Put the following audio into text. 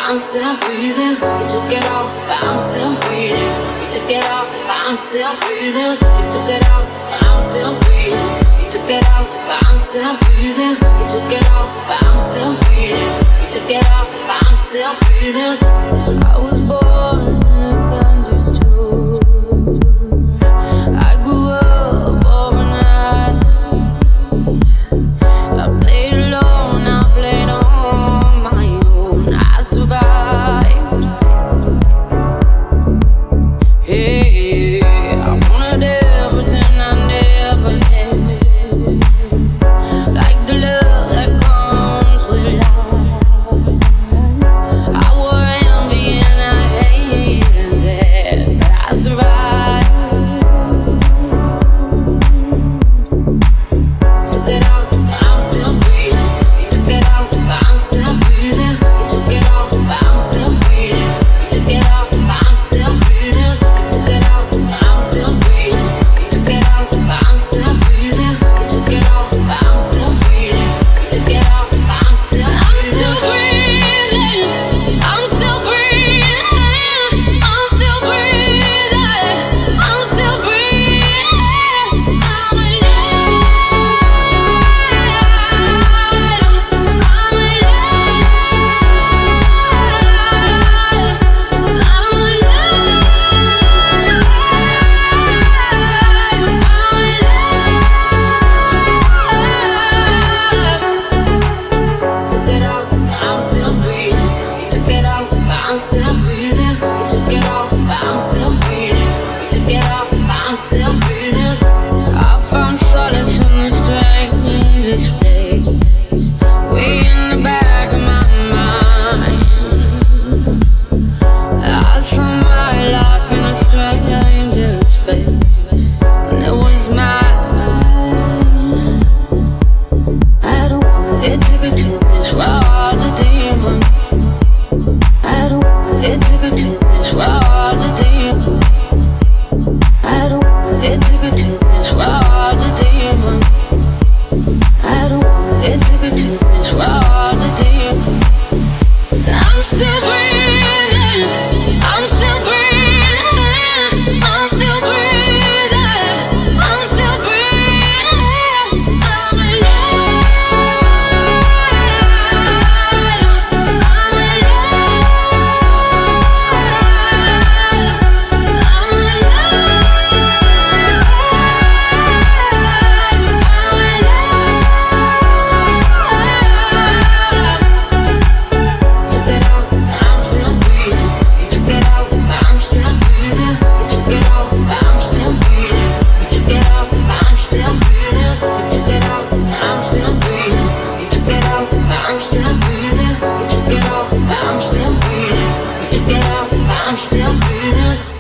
I'm still breathing. You took it off, but I'm still breathing. You took it off, but I'm still breathing. You took it off, but I'm still breathing. You took it off, but I'm still breathing. You took it off, but I'm still breathing. You took it off, but I'm still breathing. I was born in a thunderstorm. I grew up overnight. I played alone, I played on my own. I survived. Hey, I wanted everything I never had, like the love that comes with life. I wore envy and I hated that, but I survived. Took it out, but I'm still breathing. You took it out, but I'm still breathing. You took it out, but I'm still breathing. You took it out, but I'm still breathing. You took it out, but I'm still breathing. You took it out, but I'm still breathing. You took it out, but I'm still breathing. You took it out, but I'm still breathing. I'm still breathing. I'm still breathing. I'm still breathing. I'm alive. I'm Took it out, but I'm still breathing. You took it out, but I'm still breathing. You took it out, but I'm still breathing. You took it out, but I'm still breathing. I found solace in the strangest place, way in the back of my mind. I saw my life in a stranger's face, and it was mine. I don't want it to go to this world of demons. I don't want it to go to this world of demons. I don't want it to go to this world of demons. I don't want it to go to this world of demons. I'm still breathing. I'm still breathing. I'm still breathing. I'm still breathing. I'm alive. I'm alive. I'm Took it out, but I'm still breathing. You took it out, but I'm still breathing. You took it out, but I'm still breathing. You took it out, but I'm still breathing. You took it out, but I'm still breathing. You took it out, but I'm still breathing. You took it out, but I'm still breathing. You took it out, but I'm still breathing.